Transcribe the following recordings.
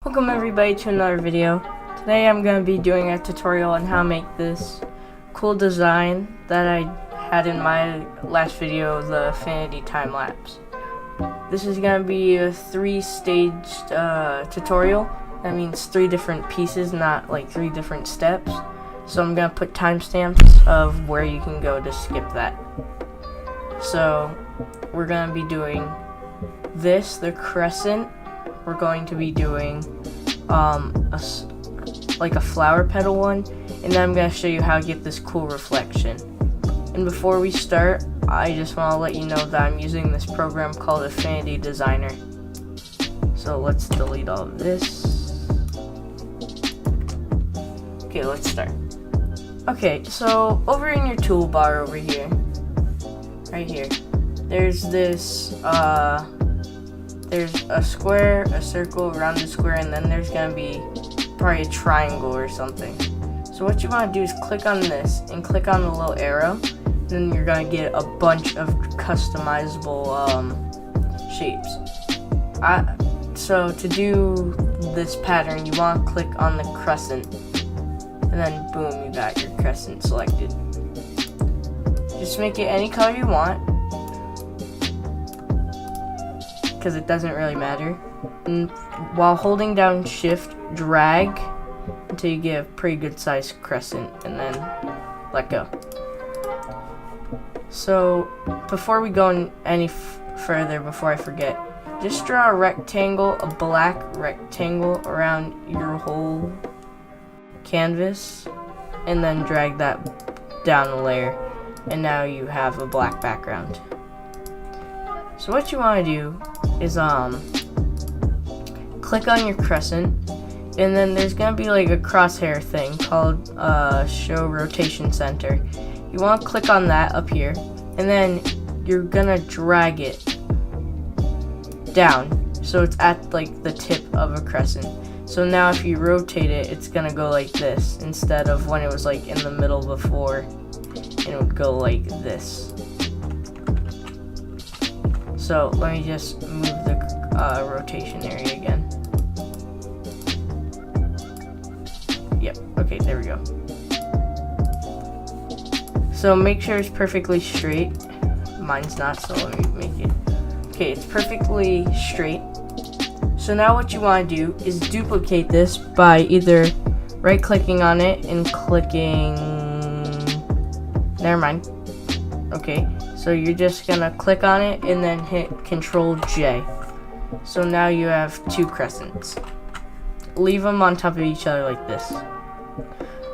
Welcome everybody to another video. Today I'm going to be doing a tutorial on how to make this cool design that I had in my last video, the Affinity time lapse. This is going to be a 3-staged tutorial. That means 3 different pieces, not like 3 different steps. So I'm going to put timestamps of where you can go to skip that. So we're going to be doing this, the crescent. We're going to be doing like a flower petal one, and then I'm going to show you how to get this cool reflection. And before we start, I just want to let you know that I'm using this program called Affinity Designer. So let's delete all of this. Okay, let's start. Okay, so over in your toolbar over here, right here, there's this there's a square, a circle, a rounded square, and then there's gonna be probably a triangle or something. So what you want to do is click on this and click on the little arrow, and then you're gonna get a bunch of customizable shapes. So to do this pattern, you want to click on the crescent, and then boom, you got your crescent selected. Just make it any color you want, because it doesn't really matter. And while holding down shift, drag until you get a pretty good sized crescent, and then let go. So before we go any further, before I forget, just draw a rectangle, a black rectangle around your whole canvas, and then drag that down a layer, and now you have a black background. So what you want to do is click on your crescent, and then there's gonna be like a crosshair thing called show rotation center. You want to click on that up here, and then you're gonna drag it down so it's at like the tip of a crescent. So now if you rotate it, it's gonna go like this instead of when it was like in the middle before, and it would go like this. So let me just move the rotation area again. Yep, okay, there we go. So make sure it's perfectly straight. Mine's not, so let me make it. Okay, it's perfectly straight. So now what you want to do is duplicate this by either right clicking on it and clicking, never mind. Okay, so you're just gonna click on it and then hit Control J. So now you have 2 crescents. Leave them on top of each other like this.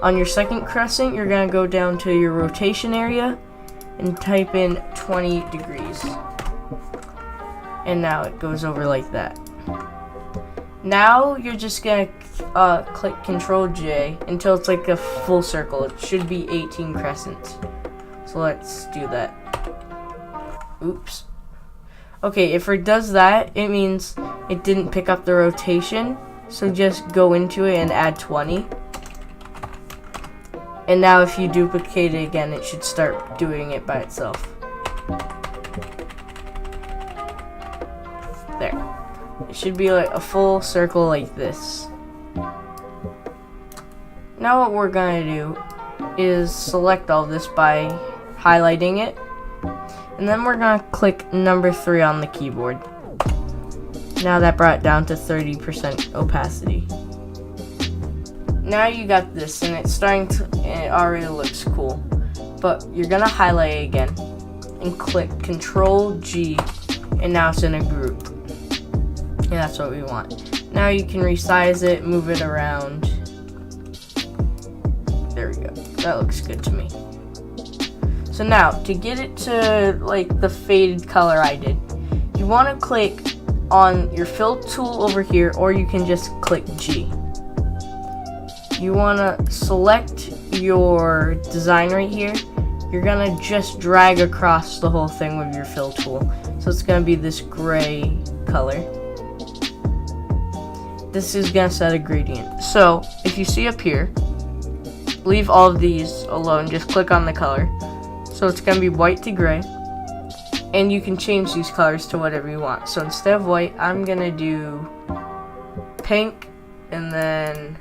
On your second crescent, you're gonna go down to your rotation area and type in 20 degrees. And now it goes over like that. Now you're just gonna click Control J until it's like a full circle. It should be 18 crescents. So let's do that. Oops. Okay, if it does that, it means it didn't pick up the rotation. So just go into it and add 20. And now if you duplicate it again, it should start doing it by itself. There. It should be like a full circle like this. Now what we're gonna do is select all this by highlighting it, and then we're gonna click number 3 on the keyboard. Now that brought it down to 30% opacity. Now you got this, and it's starting to, and it already looks cool. But you're gonna highlight it again and click Control G, and now it's in a group. And that's what we want. Now you can resize it, move it around. There we go. That looks good to me. So now, to get it to like the faded color I did, you want to click on your fill tool over here, or you can just click G. You want to select your design right here. You're going to just drag across the whole thing with your fill tool. So it's going to be this gray color. This is going to set a gradient. So if you see up here, leave all of these alone, just click on the color. So it's going to be white to gray, and you can change these colors to whatever you want. So instead of white, I'm going to do pink and then,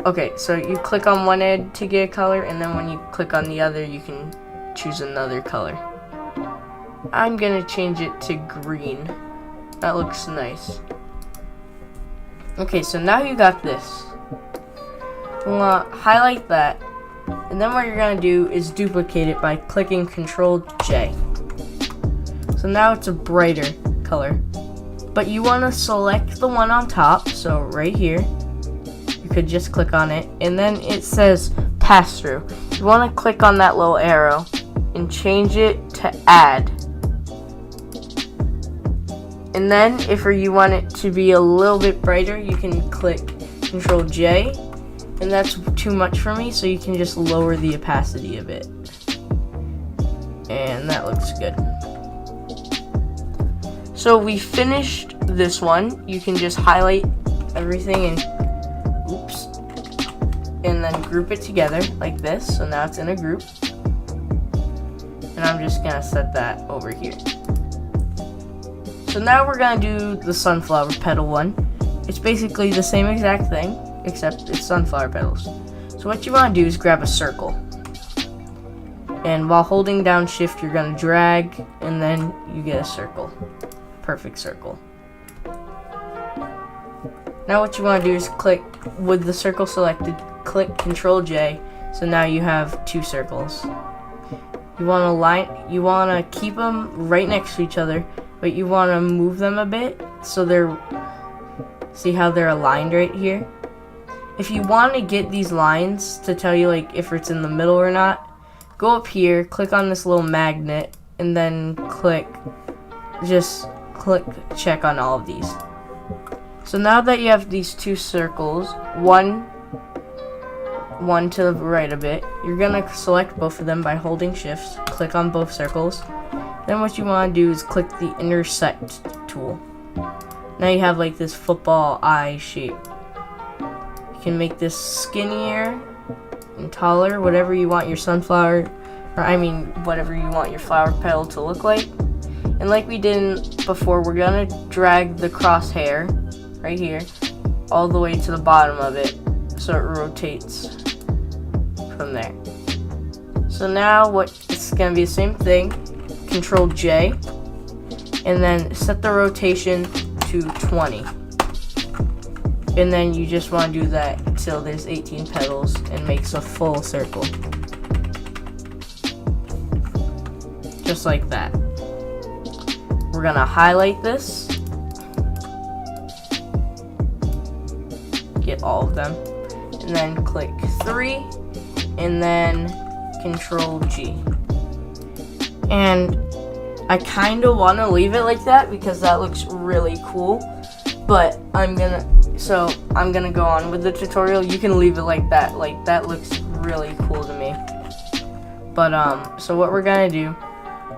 okay, so you click on one edge to get a color, and then when you click on the other, you can choose another color. I'm gonna change it to green. That looks nice. Okay, so now you got this. You want to highlight that, and then what you're gonna do is duplicate it by clicking Control J. So now it's a brighter color, but you want to select the one on top. So right here, you could just click on it, and then it says pass through. You want to click on that little arrow and change it to add. And then if you want it to be a little bit brighter, you can click Control J, and that's too much for me, so you can just lower the opacity a bit. And that looks good. So we finished this one. You can just highlight everything and oops, and then group it together like this. So now it's in a group, and I'm just gonna set that over here. So now we're gonna do the sunflower petal one. It's basically the same exact thing, except it's sunflower petals. So what you want to do is grab a circle, and while holding down shift, you're gonna drag, and then you get a circle. Perfect circle. Now what you want to do is click, with the circle selected, click Control J. So now you have two circles. You want to keep them right next to each other, but you want to move them a bit so see how they're aligned right here? If you want to get these lines to tell you like if it's in the middle or not, go up here, click on this little magnet, and then click check on all of these. So now that you have these two circles, one to the right a bit, you're gonna select both of them by holding shift, click on both circles. Then what you want to do is click the intersect tool. Now you have like this football eye shape. You can make this skinnier and taller, whatever you want your whatever you want your flower petal to look like. And like we did before, we're gonna drag the crosshair right here all the way to the bottom of it so it rotates from there. So now it's gonna be the same thing. Control J, and then set the rotation to 20. And then you just want to do that until there's 18 petals and makes a full circle. Just like that. We're gonna highlight this, get all of them, and then click 3, and then Control G. And I kind of want to leave it like that because that looks really cool, but I'm gonna go on with the tutorial. You can leave it like that looks really cool to me. But so what we're gonna do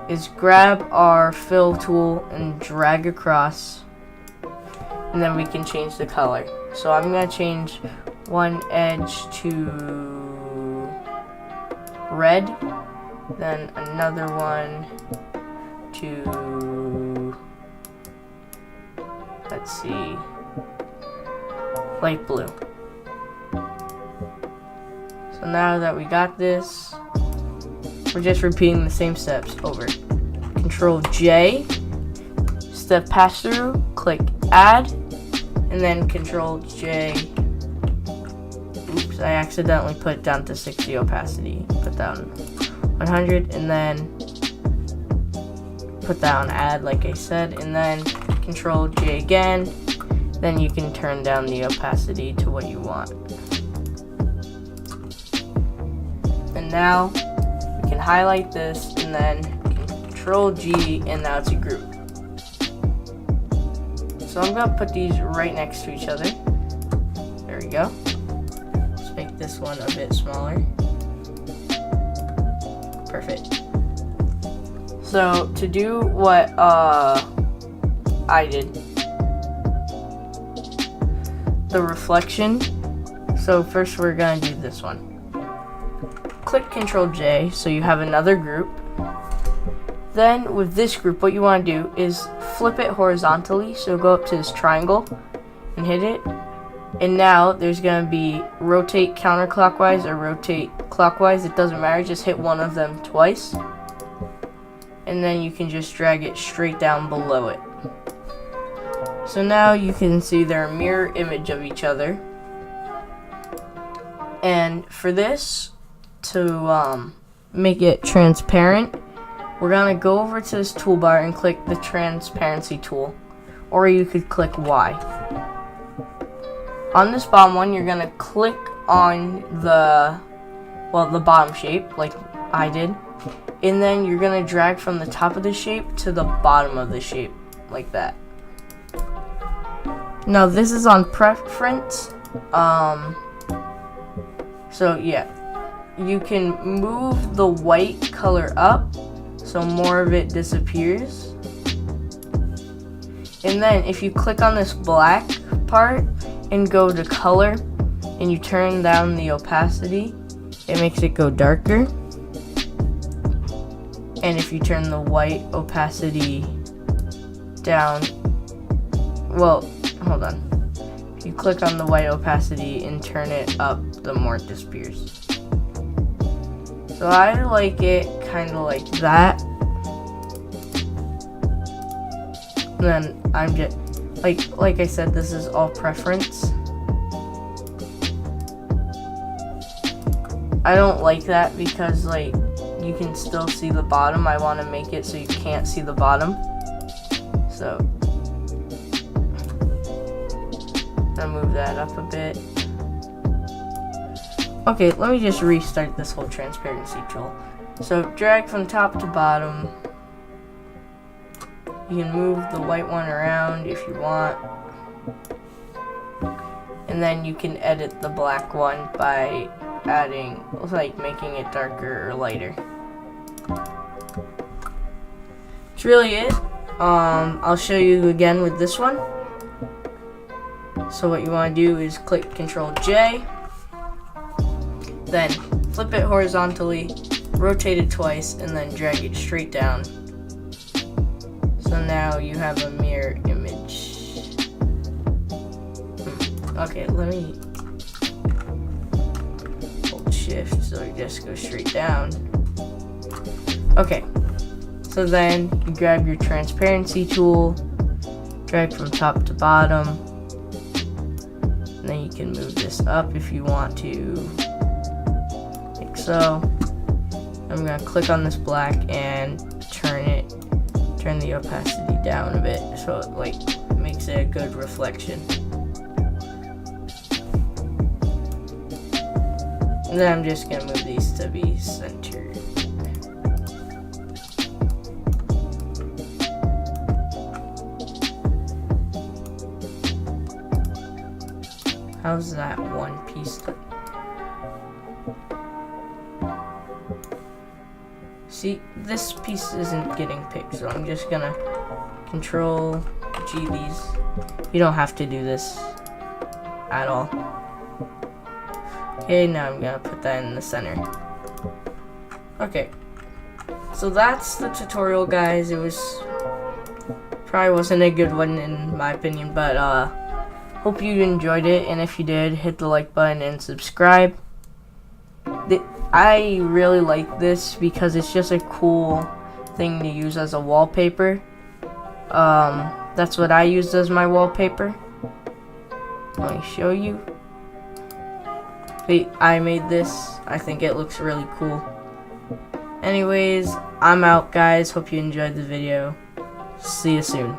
is grab our fill tool and drag across, and then we can change the color. So I'm gonna change one edge to red, then another one to, let's see, light blue. So now that we got this, we're just repeating the same steps over. Control J, step pass through, click add, and then Control J. Oops, I accidentally put it down to 60 opacity. Put down 100, and then put down add like I said, and then Control J again. Then you can turn down the opacity to what you want. And now we can highlight this, and then Control G, and now it's a group. So I'm gonna put these right next to each other. There we go. Let's make this one a bit smaller. Perfect. So to do what I did, the reflection. So first we're gonna do this one. Click Control J so you have another group. Then with this group, what you want to do is flip it horizontally. So go up to this triangle and hit it. And now there's going to be rotate counterclockwise or rotate clockwise. It doesn't matter. Just hit one of them twice. And then you can just drag it straight down below it. So now you can see they're a mirror image of each other. And for this, to make it transparent, we're going to go over to this toolbar and click the transparency tool. Or you could click Y. On this bottom one, you're going to click on the bottom shape, like I did. And then you're going to drag from the top of the shape to the bottom of the shape, like that. Now this is on preference. So yeah, you can move the white color up so more of it disappears. And then if you click on this black part and go to color and you turn down the opacity, it makes it go darker. And if you turn the white opacity down, well, hold on. If you click on the white opacity and turn it up, the more it disappears. So I like it kind of like that. And then I'm just, like I said, this is all preference. I don't like that because like you can still see the bottom. I want to make it so you can't see the bottom. So I'll move that up a bit. Okay, let me just restart this whole transparency tool. So drag from top to bottom. You can move the white one around if you want. And then you can edit the black one by adding, like making it darker or lighter. That's really it. I'll show you again with this one. So what you want to do is click Ctrl J, then flip it horizontally, rotate it twice, and then drag it straight down. So now you have a mirror image. Okay, let me hold shift so it just goes straight down. Okay, so then you grab your transparency tool, drag from top to bottom, and then you can move this up if you want to, like so. I'm gonna click on this black and turn the opacity down a bit so it like makes it a good reflection. And then I'm just gonna move these to be centered. How's that one piece look? See, this piece isn't getting picked, so I'm just gonna Control G these. You don't have to do this at all. Okay, now I'm gonna put that in the center. Okay, so that's the tutorial, guys. It was probably wasn't a good one in my opinion, but hope you enjoyed it, and if you did, hit the like button and subscribe. I really like this because it's just a cool thing to use as a wallpaper. That's what I used as my wallpaper. Let me show you. I made this. I think it looks really cool. Anyways, I'm out, guys. Hope you enjoyed the video. See you soon.